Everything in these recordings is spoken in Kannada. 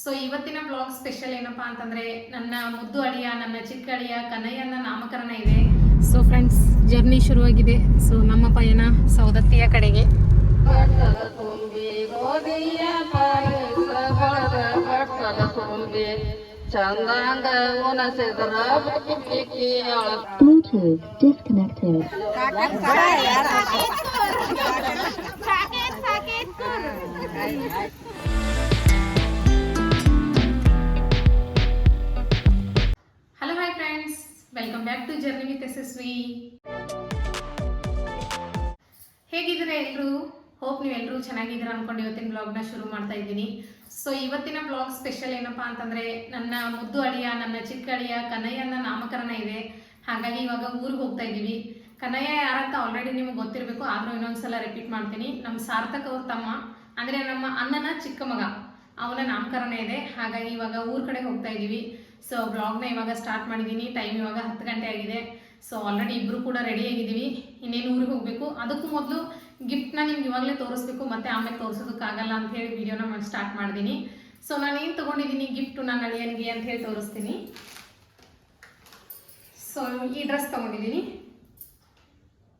ಸೊ ಇವತ್ತಿನ ಬ್ಲಾಗ್ ಸ್ಪೆಷಲ್ ಏನಪ್ಪಾ ಅಂತಂದ್ರೆ ನನ್ನ ಮುದ್ದು ಅಳಿಯ ನನ್ನ ಚಿಕ್ಕ ಅಳಿಯ ಕನ್ನಯ್ಯನ ನಾಮಕರಣ ಇದೆ. ಸೊ ಫ್ರೆಂಡ್ಸ್, ಜರ್ನಿ ಶುರುವಾಗಿದೆ. ಸೊ ನಮ್ಮ ಪಯಣ ಸೌದತ್ತಿಯ ಕಡೆಗೆ. Bluetooth disconnected. Hello hi friends, welcome back to journey with Yashasvi. ಹೇಗಿದ್ದೀರಾ ಎಲ್ಲರೂ? ಹೋಪ್ ನೀವೆಲ್ಲರೂ ಚೆನ್ನಾಗಿದ್ದೀರಾ ಅನ್ಕೊಂಡು ಇವತ್ತಿನ ಬ್ಲಾಗ್ನ ಶುರು ಮಾಡ್ತಾ ಇದ್ದೀನಿ. ಸೊ ಇವತ್ತಿನ ಬ್ಲಾಗ್ ಸ್ಪೆಷಲ್ ಏನಪ್ಪಾ ಅಂತಂದ್ರೆ ನನ್ನ ಮುದ್ದು ಅಳಿಯ ನನ್ನ ಚಿಕ್ಕ ಅಳಿಯ ಕನ್ನಯ್ಯನ ನಾಮಕರಣ ಇದೆ. ಹಾಗಾಗಿ ಇವಾಗ ಊರಿಗೆ ಹೋಗ್ತಾ ಇದ್ದೀವಿ. ಕನ್ನಯ್ಯ ಯಾರಂತ ಆಲ್ರೆಡಿ ನಿಮ್ಗೆ ಗೊತ್ತಿರಬೇಕು, ಆದ್ರೂ ಇನ್ನೊಂದ್ಸಲ ರಿಪೀಟ್ ಮಾಡ್ತೀನಿ. ನಮ್ಮ ಸಾರ್ಥಕ್ ಅವ್ರ ತಮ್ಮ, ಅಂದ್ರೆ ನಮ್ಮ ಅಣ್ಣನ ಚಿಕ್ಕ ಮಗ, ಅವನ ನಾಮಕರಣ ಇದೆ. ಹಾಗಾಗಿ ಇವಾಗ ಊರ್ ಕಡೆ ಹೋಗ್ತಾ ಇದ್ದೀವಿ. ಸೊ ಬ್ಲಾಗ್ನ ಇವಾಗ ಸ್ಟಾರ್ಟ್ ಮಾಡಿದ್ದೀನಿ. ಟೈಮ್ ಇವಾಗ 10 ಗಂಟೆ ಆಗಿದೆ. ಸೊ ಆಲ್ರೆಡಿ ಇಬ್ರು ಕೂಡ ರೆಡಿ ಆಗಿದ್ದೀವಿ. ಇನ್ನೇನು ಊರಿಗೆ ಹೋಗ್ಬೇಕು. ಅದಕ್ಕೂ ಮೊದಲು ಗಿಫ್ಟ್ನ ನಿಮ್ಗೆ ಇವಾಗಲೇ ತೋರಿಸ್ಬೇಕು, ಮತ್ತೆ ಆಮೇಲೆ ತೋರಿಸೋದಕ್ಕಾಗಲ್ಲ ಅಂತ ಹೇಳಿ ವಿಡಿಯೋನ ಸ್ಟಾರ್ಟ್ ಮಾಡಿದ್ದೀನಿ. ಸೊ ನಾನು ಏನು ತೊಗೊಂಡಿದ್ದೀನಿ ಗಿಫ್ಟು ನನ್ನ ಅಳಿಯನಿಗೆ ಅಂತ ಹೇಳಿ ತೋರಿಸ್ತೀನಿ. ಸೊ ಈ ಡ್ರೆಸ್ ತೊಗೊಂಡಿದ್ದೀನಿ.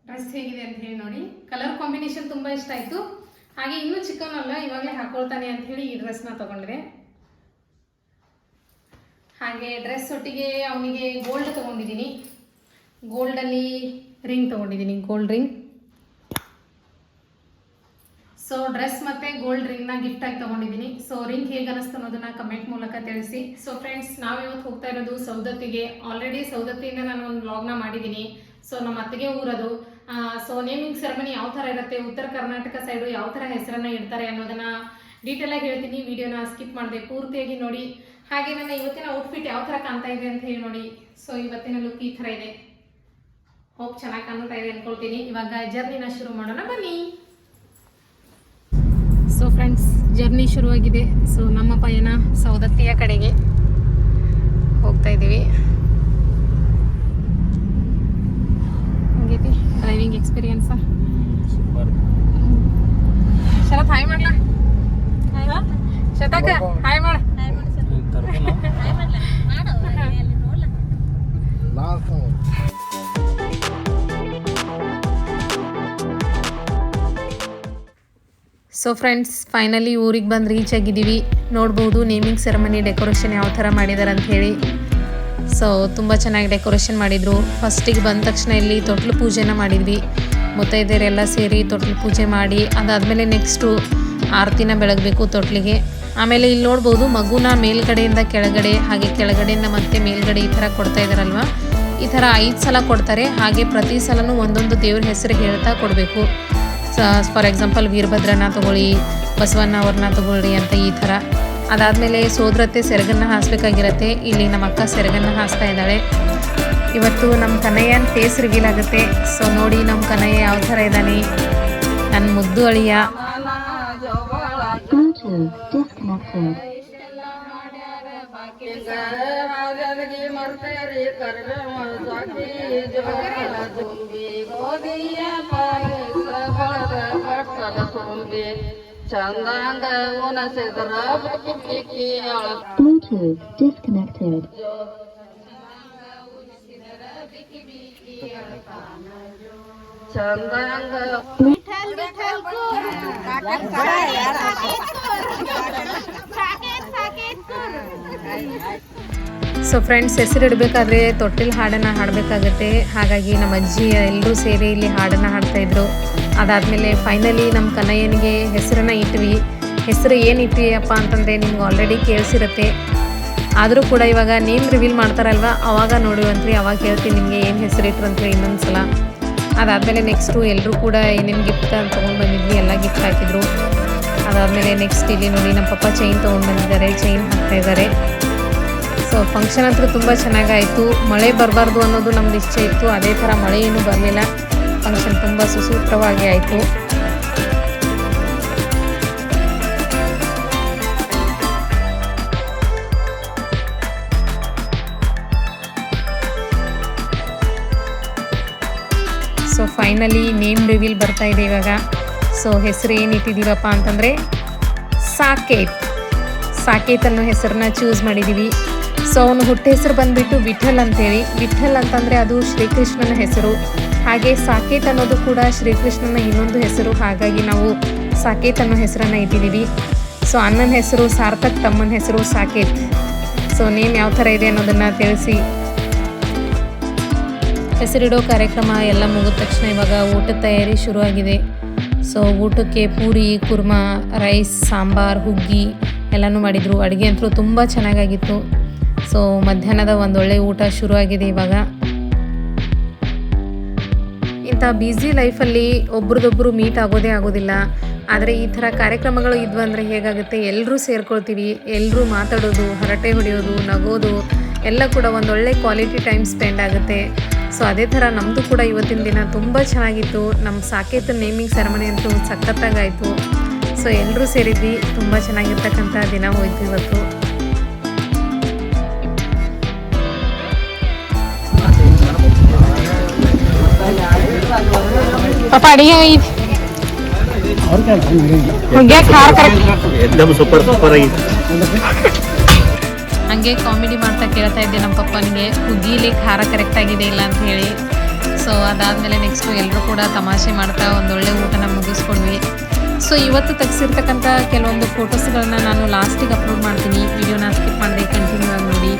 ಡ್ರೆಸ್ ಹೇಗಿದೆ ಅಂತ ಹೇಳಿ ನೋಡಿ. ಕಲರ್ ಕಾಂಬಿನೇಷನ್ ತುಂಬ ಇಷ್ಟ ಆಯಿತು. ಹಾಗೆ ಇನ್ನೂ ಚಿಕ್ಕವನಲ್ಲ, ಇವಾಗಲೇ ಹಾಕೊಳ್ತಾನೆ ಅಂತ ಹೇಳಿ ಈ ಡ್ರೆಸ್ನ ತೊಗೊಂಡಿದೆ. ಹಾಗೆ ಡ್ರೆಸ್ ಒಟ್ಟಿಗೆ ಅವನಿಗೆ ಗೋಲ್ಡ್ ತೊಗೊಂಡಿದ್ದೀನಿ. ಗೋಲ್ಡಲ್ಲಿ ರಿಂಗ್ ತೊಗೊಂಡಿದ್ದೀನಿ, ಗೋಲ್ಡ್ ರಿಂಗ್. ಸೊ ಡ್ರೆಸ್ ಮತ್ತು ಗೋಲ್ಡ್ ರಿಂಗ್ನ ಗಿಫ್ಟ್ ಆಗಿ ತೊಗೊಂಡಿದ್ದೀನಿ. ಸೊ ರಿಂಗ್ ಹೇಗೆ ಅನ್ನಿಸ್ತು ಅನ್ನೋದನ್ನ ಕಮೆಂಟ್ ಮೂಲಕ ತಿಳಿಸಿ. ಸೊ ಫ್ರೆಂಡ್ಸ್, ನಾವಿವತ್ತು ಹೋಗ್ತಾ ಇರೋದು ಸೌದತ್ತಿಗೆ. ಆಲ್ರೆಡಿ ಸೌದತ್ತಿಯಿಂದ ನಾನು ಒಂದು ವ್ಲಾಗ್ನ ಮಾಡಿದ್ದೀನಿ. ಸೊ ನಮ್ಮ ಅತ್ತಿಗೆ ಊರದು. ಸೊ ನೇಮಿಂಗ್ ಸೆರೆಮನಿ ಯಾವ ಥರ ಇರುತ್ತೆ, ಉತ್ತರ ಕರ್ನಾಟಕ ಸೈಡು ಯಾವ ಥರ ಹೆಸರನ್ನು ಇಡ್ತಾರೆ ಅನ್ನೋದನ್ನ ಡೀಟೇಲಾಗಿ ಹೇಳ್ತೀನಿ. ವಿಡಿಯೋನ ಸ್ಕಿಪ್ ಮಾಡಿದೆ, ಪೂರ್ತಿಯಾಗಿ ನೋಡಿ. ಹಾಗೆ ನನ್ನ ಇವತ್ತಿನ ಔಟ್ಫಿಟ್ ಯಾವ ಥರ ಕಾಣ್ತಾ ಇದೆ ಅಂತ ಹೇಳಿ ನೋಡಿ. ಸೊ ಇವತ್ತಿನ ಲುಕ್ ಈ ಥರ ಇದೆ. ಹೋಪ್ ಚೆನ್ನಾಗಿ ಕಾಣ್ತಾ ಇದೆ ಅನ್ಕೊಳ್ತೀನಿ. ಇವಾಗ ಜರ್ನಿನ ಶುರು ಮಾಡೋಣ, ಬನ್ನಿ. ಸೊ ಫ್ರೆಂಡ್ಸ್, ಜರ್ನಿ ಶುರುವಾಗಿದೆ. ಸೊ ನಮ್ಮ ಪಯಣ ಸೌದತ್ತಿಯ ಕಡೆಗೆ ಹೋಗ್ತಾ ಇದ್ದೀವಿ. ಹಂಗೈತಿ ಡ್ರೈವಿಂಗ್ ಎಕ್ಸ್ಪೀರಿಯನ್ಸ? ಶರತ್ ಹಾಯ್ ಮಾಡ್ಲಾ? ಶತಕ ಹಾಯ್ ಮಾಡ. ಸೊ ಫ್ರೆಂಡ್ಸ್, ಫೈನಲಿ ಊರಿಗೆ ಬಂದು ರೀಚ್ ಆಗಿದ್ದೀವಿ. ನೋಡ್ಬೋದು ನೇಮಿಂಗ್ ಸೆರೆಮನಿ ಡೆಕೋರೇಷನ್ ಯಾವ ಥರ ಮಾಡಿದ್ದಾರೆ ಅಂತ ಹೇಳಿ. ಸೊ ತುಂಬ ಚೆನ್ನಾಗಿ ಡೆಕೋರೇಷನ್ ಮಾಡಿದರು. ಫಸ್ಟಿಗೆ ಬಂದ ತಕ್ಷಣ ಇಲ್ಲಿ ತೊಟ್ಲು ಪೂಜೆನ ಮಾಡಿದ್ವಿ. ಮುತ್ತೈದೆಯರೆಲ್ಲ ಸೇರಿ ತೊಟ್ಲು ಪೂಜೆ ಮಾಡಿ ಅದಾದಮೇಲೆ ನೆಕ್ಸ್ಟು ಆರತಿನ ಬೆಳಗಬೇಕು ತೊಟ್ಲಿಗೆ. ಆಮೇಲೆ ಇಲ್ಲಿ ನೋಡ್ಬೋದು ಮಗುನ ಮೇಲ್ಗಡೆಯಿಂದ ಕೆಳಗಡೆ, ಹಾಗೆ ಕೆಳಗಡೆಯಿಂದ ಮತ್ತೆ ಮೇಲ್ಗಡೆ ಈ ಥರ ಕೊಡ್ತಾ ಇದ್ದಾರಲ್ವ. ಈ ಥರ 5 ಸಲ ಕೊಡ್ತಾರೆ. ಹಾಗೆ ಪ್ರತಿ ಸಲನೂ ಒಂದೊಂದು ದೇವ್ರ ಹೆಸರು ಹೇಳ್ತಾ ಕೊಡಬೇಕು. ಫಾರ್ ಎಕ್ಸಾಂಪಲ್ ವೀರಭದ್ರನ ತಗೊಳ್ಳಿ, ಬಸವಣ್ಣ ಅವ್ರನ್ನ ತಗೊಳ್ಳಿ ಅಂತ ಈ ಥರ. ಅದಾದಮೇಲೆ ಸೋದರತ್ತೆ ಸೆರಗನ್ನು ಹಾಸ್ಬೇಕಾಗಿರತ್ತೆ. ಇಲ್ಲಿ ನಮ್ಮ ಅಕ್ಕ ಸೆರಗನ್ನು ಹಾಸ್ತಾ ಇದ್ದಾಳೆ. ಇವತ್ತು ನಮ್ಮ ಕನ್ನಯ್ಯನ ಫೇಸ್ ರಿವೀಲ್ ಆಗುತ್ತೆ. ಸೊ ನೋಡಿ ನಮ್ಮ ಕನ್ನಯ್ಯ ಯಾವ ಥರ ಇದ್ದಾನೆ, ನನ್ನ ಮುದ್ದು ಅಳಿಯ. ಚಂದಂಗ ಉನಸಿದ್ರ Bluetooth disconnected. ಚಂದಂಗ ಸೊ ಫ್ರೆಂಡ್ಸ್, ಹೆಸರಿಡಬೇಕಾದ್ರೆ ತೊಟ್ಟಿಲ್ ಹಾಡನ್ನು ಹಾಡಬೇಕಾಗತ್ತೆ. ಹಾಗಾಗಿ ನಮ್ಮ ಅಜ್ಜಿ ಎಲ್ಲರೂ ಸೇರಿ ಇಲ್ಲಿ ಹಾಡನ್ನು ಹಾಡ್ತಾಯಿದ್ರು. ಅದಾದಮೇಲೆ ಫೈನಲಿ ನಮ್ಮ ಕನ್ನಯ್ಯನಿಗೆ ಹೆಸರನ್ನು ಇಟ್ವಿ. ಹೆಸರು ಏನು ಇಟ್ವಿಯಪ್ಪ ಅಂತಂದರೆ ನಿಮ್ಗೆ ಆಲ್ರೆಡಿ ಕೇಳಿಸಿರುತ್ತೆ. ಆದರೂ ಕೂಡ ಇವಾಗ ನೇಮ್ ರಿವೀಲ್ ಮಾಡ್ತಾರಲ್ವ, ಅವಾಗ ನೋಡುವಂತ್ರಿ. ಅವಾಗ ಹೇಳ್ತೀನಿ ನಿಮಗೆ ಏನು ಹೆಸರಿಟ್ರು ಅಂತೇಳಿ ಇನ್ನೊಂದು ಸಲ. ಅದಾದಮೇಲೆ ನೆಕ್ಸ್ಟು ಎಲ್ಲರೂ ಕೂಡ ಏನೇನು ಗಿಫ್ಟ್ ತೊಗೊಂಡು ಬಂದಿದ್ವಿ, ಎಲ್ಲ ಗಿಫ್ಟ್ ಹಾಕಿದ್ರು. ಅದಾದಮೇಲೆ ನೆಕ್ಸ್ಟ್ ಇಲ್ಲಿ ನೋಡಿ ನಮ್ಮ ಪಪ್ಪ ಚೈನ್ ತೊಗೊಂಡು ಬಂದಿದ್ದಾರೆ, ಚೈನ್ ಹಾಕ್ತಾಯಿದ್ದಾರೆ. ಸೊ ಫಂಕ್ಷನ್ ಅಂತೂ ತುಂಬ ಚೆನ್ನಾಗಾಯಿತು. ಮಳೆ ಬರಬಾರ್ದು ಅನ್ನೋದು ನಮ್ದು ಇಚ್ಛೆ ಇತ್ತು. ಅದೇ ಥರ ಮಳೆ ಏನೂ ಬರಲಿಲ್ಲ. ಫಂಕ್ಷನ್ ತುಂಬ ಸುಸೂತ್ರವಾಗಿ ಆಯಿತು. ಸೊ ಫೈನಲಿ ನೇಮ್ ರಿವೀಲ್ ಬರ್ತಾ ಇದೆ ಇವಾಗ. ಸೊ ಹೆಸರು ಏನು ಇಟ್ಟಿದ್ದೀವಪ್ಪ ಅಂತಂದರೆ ಸಾಕೇತ್. ಸಾಕೇತ್ ಅನ್ನೋ ಹೆಸರನ್ನ ಚೂಸ್ ಮಾಡಿದ್ದೀವಿ. ಸೊ ಅವನು ಹುಟ್ಟ ಹೆಸರು ಬಂದುಬಿಟ್ಟು ವಿಠಲ್ ಅಂತೇಳಿ. ವಿಠಲ್ ಅಂತಂದರೆ ಅದು ಶ್ರೀಕೃಷ್ಣನ ಹೆಸರು. ಹಾಗೆ ಸಾಕೇತ್ ಅನ್ನೋದು ಕೂಡ ಶ್ರೀಕೃಷ್ಣನ ಇನ್ನೊಂದು ಹೆಸರು. ಹಾಗಾಗಿ ನಾವು ಸಾಕೇತ್ ಅನ್ನೋ ಹೆಸರನ್ನು ಇಟ್ಟಿದ್ದೀವಿ. ಸೊ ಅಣ್ಣನ ಹೆಸರು ಸಾರ್ಥಕ್, ತಮ್ಮನ ಹೆಸರು ಸಾಕೇತ್. ಸೊ ನೇಮ್ ಯಾವ ಥರ ಇದೆ ಅನ್ನೋದನ್ನು ತಿಳಿಸಿ. ಹೆಸರಿಡೋ ಕಾರ್ಯಕ್ರಮ ಎಲ್ಲ ಮುಗಿದ ತಕ್ಷಣ ಇವಾಗ ಊಟದ ತಯಾರಿ ಶುರುವಾಗಿದೆ. ಸೊ ಊಟಕ್ಕೆ ಪೂರಿ, ಕುರ್ಮಾ, ರೈಸ್, ಸಾಂಬಾರ್, ಹುಗ್ಗಿ ಎಲ್ಲನೂ ಮಾಡಿದರು. ಅಡುಗೆ ಅಂತೂ ತುಂಬ ಚೆನ್ನಾಗಾಗಿತ್ತು. ಸೊ ಮಧ್ಯಾಹ್ನದ ಒಂದೊಳ್ಳೆ ಊಟ ಶುರುವಾಗಿದೆ ಇವಾಗ. ಇಂಥ ಬ್ಯುಸಿ ಲೈಫಲ್ಲಿ ಒಬ್ರದೊಬ್ಬರು ಮೀಟ್ ಆಗೋದಿಲ್ಲ. ಆದರೆ ಈ ಥರ ಕಾರ್ಯಕ್ರಮಗಳು ಇದ್ವು ಅಂದರೆ ಹೇಗಾಗುತ್ತೆ, ಎಲ್ಲರೂ ಸೇರ್ಕೊಳ್ತೀವಿ, ಎಲ್ಲರೂ ಮಾತಾಡೋದು, ಹರಟೆ ಹೊಡೆಯೋದು, ನಗೋದು ಎಲ್ಲ ಕೂಡ ಒಂದೊಳ್ಳೆ ಕ್ವಾಲಿಟಿ ಟೈಮ್ ಸ್ಪೆಂಡ್ ಆಗುತ್ತೆ. ಸೊ ಅದೇ ಥರ ನಮ್ಮದು ಕೂಡ ಇವತ್ತಿನ ದಿನ ತುಂಬ ಚೆನ್ನಾಗಿತ್ತು. ನಮ್ಮ ಸಾಕೇತ್ ನೇಮಿಂಗ್ ಸೆರೆಮನಿ ಅಂತೂ ಸಖತ್ತಾಗಾಯಿತು. ಸೊ ಎಲ್ಲರೂ ಸೇರಿದ್ವಿ, ತುಂಬ ಚೆನ್ನಾಗಿರ್ತಕ್ಕಂಥ ದಿನ ಹೋಯ್ತು ಇವತ್ತು. ಪಾಪ ಅಡಿಗೆ ಹಂಗೆ ಕಾಮಿಡಿ ಮಾಡ್ತಾ ಕೇಳ್ತಾ ಇದ್ದೆ ನಮ್ಮ ಪಪ್ಪನಿಗೆ ಹುಗ್ಗಿಲಿ ಖಾರ ಕರೆಕ್ಟ್ ಆಗಿದೆ ಇಲ್ಲ ಅಂತ ಹೇಳಿ. ಸೊ ಅದಾದಮೇಲೆ ನೆಕ್ಸ್ಟು ಎಲ್ಲರೂ ಕೂಡ ತಮಾಷೆ ಮಾಡ್ತಾ ಒಂದೊಳ್ಳೆ ಊಟನ ಮುಗಿಸ್ಕೊಂಡ್ವಿ. ಸೊ ಇವತ್ತು ತೆಗೆಸಿರ್ತಕ್ಕಂಥ ಕೆಲವೊಂದು ಫೋಟೋಸ್ಗಳನ್ನ ನಾನು ಲಾಸ್ಟಿಗೆ ಅಪ್ಲೋಡ್ ಮಾಡ್ತೀನಿ. ವಿಡಿಯೋನ ಸ್ಕಿಪ್ ಮಾಡದೆ ಕಂಟಿನ್ಯೂ ಆಗಿ ನೋಡಿ.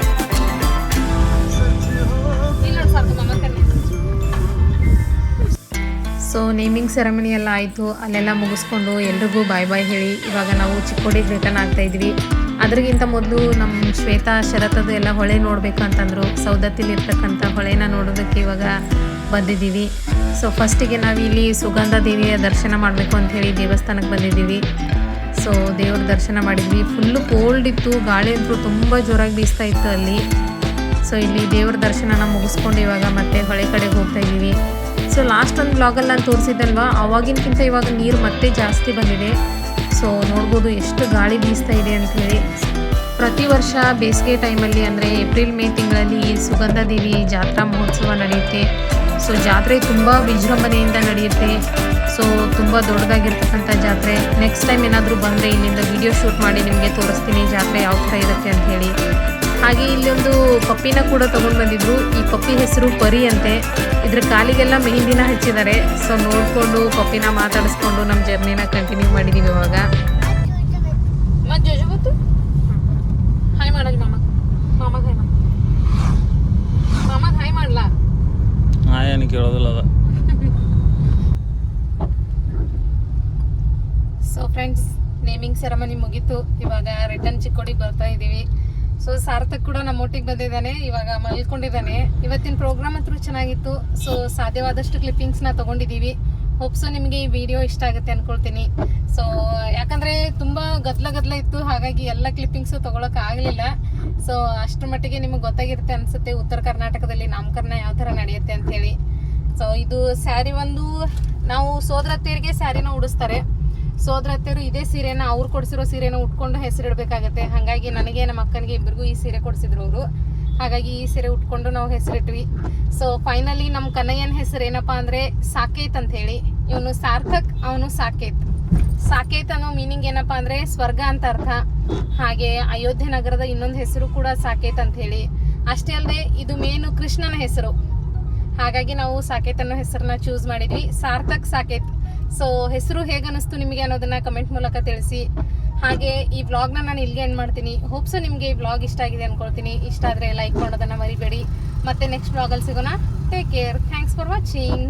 ಸೊ ನೇಮಿಂಗ್ ಸೆರೆಮನಿ ಎಲ್ಲ ಆಯಿತು. ಅಲ್ಲೆಲ್ಲ ಮುಗಿಸ್ಕೊಂಡು ಎಲ್ರಿಗೂ ಬಾಯ್ ಬಾಯ್ ಹೇಳಿ ಇವಾಗ ನಾವು ಚಿಕ್ಕೋಡಿಗೆ ರಿಟರ್ನ್ ಆಗ್ತಾಯಿದ್ವಿ. ಅದ್ರಿಗಿಂತ ಮೊದಲು ನಮ್ಮ ಶ್ವೇತಾ ಶರತದು ಎಲ್ಲ ಹೊಳೆ ನೋಡಬೇಕು ಅಂತಂದರು. ಸೌದತ್ತಿಲಿರ್ತಕ್ಕಂಥ ಹೊಳೆನ ನೋಡೋದಕ್ಕೆ ಇವಾಗ ಬಂದಿದ್ದೀವಿ. ಸೊ ಫಸ್ಟಿಗೆ ನಾವಿಲ್ಲಿ ಸುಗಂಧ ದೇವಿಯ ದರ್ಶನ ಮಾಡಬೇಕು ಅಂಥೇಳಿ ದೇವಸ್ಥಾನಕ್ಕೆ ಬಂದಿದ್ದೀವಿ. ಸೊ ದೇವ್ರ ದರ್ಶನ ಮಾಡಿದ್ವಿ. ಫುಲ್ಲು ಕೋಲ್ಡ್ ಇತ್ತು, ಗಾಳಿ ಅಂತೂ ತುಂಬ ಜೋರಾಗಿ ಬೀಸ್ತಾ ಇತ್ತು ಅಲ್ಲಿ. ಸೊ ಇಲ್ಲಿ ದೇವ್ರ ದರ್ಶನನ ಮುಗಿಸ್ಕೊಂಡು ಇವಾಗ ಮತ್ತೆ ಹೊಳೆ ಕಡೆಗೆ ಹೋಗ್ತಾ ಇದ್ದೀವಿ. ಸೊ ಲಾಸ್ಟ್ ಒಂದು ಬ್ಲಾಗಲ್ಲಿ ನಾನು ತೋರಿಸಿದ್ದಲ್ವ, ಅವಾಗಿನಕ್ಕಿಂತ ಇವಾಗ ನೀರು ಮತ್ತೆ ಜಾಸ್ತಿ ಬಂದಿದೆ. ಸೊ ನೋಡ್ಬೋದು ಎಷ್ಟು ಗಾಳಿ ಬೀಸ್ತಾ ಇದೆ ಅಂಥೇಳಿ. ಪ್ರತಿ ವರ್ಷ ಬೇಸಿಗೆ ಟೈಮಲ್ಲಿ ಅಂದರೆ ಏಪ್ರಿಲ್ ಮೇ ತಿಂಗಳಲ್ಲಿ ಈ ಸುಗಂಧ ದೇವಿ ಜಾತ್ರಾ ಮಹೋತ್ಸವ ನಡೆಯುತ್ತೆ. ಸೊ ಜಾತ್ರೆ ತುಂಬ ವಿಜೃಂಭಣೆಯಿಂದ ನಡೆಯುತ್ತೆ. ಸೊ ತುಂಬ ದೊಡ್ಡದಾಗಿರ್ತಕ್ಕಂಥ ಜಾತ್ರೆ. ನೆಕ್ಸ್ಟ್ ಟೈಮ್ ಏನಾದರೂ ಬಂದರೆ ಇಲ್ಲಿಂದ ವಿಡಿಯೋ ಶೂಟ್ ಮಾಡಿ ನಿಮಗೆ ತೋರಿಸ್ತೀನಿ ಜಾತ್ರೆ ಯಾವ ಥರ ಇರುತ್ತೆ ಅಂಥೇಳಿ. ಹಾಗೆ ಇಲ್ಲೊಂದು ಪಪ್ಪಿನ ಕೂಡ ತೊಗೊಂಡು ಬಂದಿದ್ರು. ಈ ಪಪ್ಪಿ ಹೆಸರು ಪರಿ ಅಂತೆ. ಇದ್ರ ಕಾಲಿಗೆಲ್ಲ ಮೆಹಂದಿನ ಹಚ್ಚಿದ್ದಾರೆ. ಸೊ ನೋಡಿಕೊಂಡು ಪಪ್ಪಿನ ಮಾತಾಡಿಸ್ಕೊಂಡು ನಮ್ಮ ಜರ್ನಿನ ಕಂಟಿನ್ಯೂ ಮಾಡಿದ್ದೀವಿ ಇವಾಗ. ಹಾಯ್ ಮಾಡೋದು ಮಾಮಗೆ ಹಾಯ್ ಮಾಡಲಾ? ಹಾಯ್ ಏನು ಕೇಳೋದಿಲ್ಲ ಅದ. ಸೊ ಫ್ರೆಂಡ್ಸ್, ನೇಮಿಂಗ್ ಸೆರೆಮನಿ ಮುಗೀತು. ಇವಾಗ ರಿಟರ್ನ್ ಚಿಕ್ಕೋಡಿಗೆ ಬರ್ತಾ ಇದ್ದೀವಿ. ಸೊ ಸಾರ್ಥಕ್ ಕೂಡ ನಮ್ಮ ಒಟ್ಟಿಗೆ ಬಂದಿದ್ದಾನೆ, ಇವಾಗ ಮಲ್ಕೊಂಡಿದ್ದಾನೆ. ಇವತ್ತಿನ ಪ್ರೋಗ್ರಾಮ್ ಹತ್ರ ಚೆನ್ನಾಗಿತ್ತು. ಸೊ ಸಾಧ್ಯವಾದಷ್ಟು ಕ್ಲಿಪ್ಪಿಂಗ್ಸ್ನ ತೊಗೊಂಡಿದ್ದೀವಿ. ಹೋಪ್ಸು ನಿಮಗೆ ಈ ವಿಡಿಯೋ ಇಷ್ಟ ಆಗುತ್ತೆ ಅಂದ್ಕೊಳ್ತೀನಿ. ಸೊ ಯಾಕಂದರೆ ತುಂಬ ಗದ್ದಲ ಇತ್ತು, ಹಾಗಾಗಿ ಎಲ್ಲ ಕ್ಲಿಪ್ಪಿಂಗ್ಸು ತೊಗೊಳಕ್ಕೆ ಆಗಲಿಲ್ಲ. ಸೊ ಅಷ್ಟರ ಮಟ್ಟಿಗೆ ನಿಮಗೆ ಗೊತ್ತಾಗಿರುತ್ತೆ ಅನಿಸುತ್ತೆ ಉತ್ತರ ಕರ್ನಾಟಕದಲ್ಲಿ ನಾಮಕರಣ ಯಾವ ಥರ ನಡೆಯುತ್ತೆ ಅಂಥೇಳಿ. ಸೊ ಇದು ಸ್ಯಾರಿ ಒಂದು ನಾವು ಸೋದರತ್ತೆಯರಿಗೆ ಸ್ಯಾರಿನ ಉಡಿಸ್ತಾರೆ. ಸೋದರತ್ತೆಯರು ಇದೇ ಸೀರೆನ ಅವ್ರು ಕೊಡಿಸಿರೋ ಸೀರೆನ ಉಟ್ಕೊಂಡು ಹೆಸರಿಡಬೇಕಾಗತ್ತೆ. ಹಾಗಾಗಿ ನನಗೆ ನಮ್ಮ ಅಕ್ಕನಿಗೆ ಇಬ್ಬರಿಗೂ ಈ ಸೀರೆ ಕೊಡಿಸಿದ್ರು ಅವರು. ಹಾಗಾಗಿ ಈ ಸೀರೆ ಉಟ್ಕೊಂಡು ನಾವು ಹೆಸರಿಟ್ವಿ. ಸೊ ಫೈನಲಿ ನಮ್ಮ ಕನ್ನಯ್ಯನ ಹೆಸರು ಏನಪ್ಪ ಅಂದರೆ ಸಾಕೇತ್ ಅಂತ ಹೇಳಿ. ಇವನು ಸಾರ್ಥಕ್, ಅವನು ಸಾಕೇತ್. ಸಾಕೇತ್ ಅನ್ನೋ ಮೀನಿಂಗ್ ಏನಪ್ಪ ಅಂದರೆ ಸ್ವರ್ಗ ಅಂತ ಅರ್ಥ. ಹಾಗೆ ಅಯೋಧ್ಯೆ ನಗರದ ಇನ್ನೊಂದು ಹೆಸರು ಕೂಡ ಸಾಕೇತ್ ಅಂತ ಹೇಳಿ. ಅಷ್ಟೇ ಅಲ್ಲದೆ ಇದು ಮೇನು ಕೃಷ್ಣನ ಹೆಸರು. ಹಾಗಾಗಿ ನಾವು ಸಾಕೇತ್ ಅನ್ನೋ ಹೆಸರನ್ನ ಚೂಸ್ ಮಾಡಿದ್ವಿ, ಸಾರ್ಥಕ್ ಸಾಕೇತ್. ಸೊ ಹೆಸರು ಹೇಗೆ ಅನ್ನಿಸ್ತು ನಿಮಗೆ ಅನ್ನೋದನ್ನ ಕಮೆಂಟ್ ಮೂಲಕ ತಿಳಿಸಿ. ಹಾಗೆ ಈ ವ್ಲಾಗ್ನ ನಾನು ಇಲ್ಲಿಗೆ ಎಂಡ್ ಮಾಡ್ತೀನಿ. ಹೋಪ್ಸು ನಿಮಗೆ ಈ ವ್ಲಾಗ್ ಇಷ್ಟ ಆಗಿದೆ ಅಂದ್ಕೊಳ್ತೀನಿ. ಇಷ್ಟ ಆದರೆ ಲೈಕ್ ಮಾಡೋದನ್ನು ಮರಿಬೇಡಿ. ಮತ್ತೆ ನೆಕ್ಸ್ಟ್ ವ್ಲಾಗಲ್ಲಿ ಸಿಗೋಣ. Take care. Thanks for watching.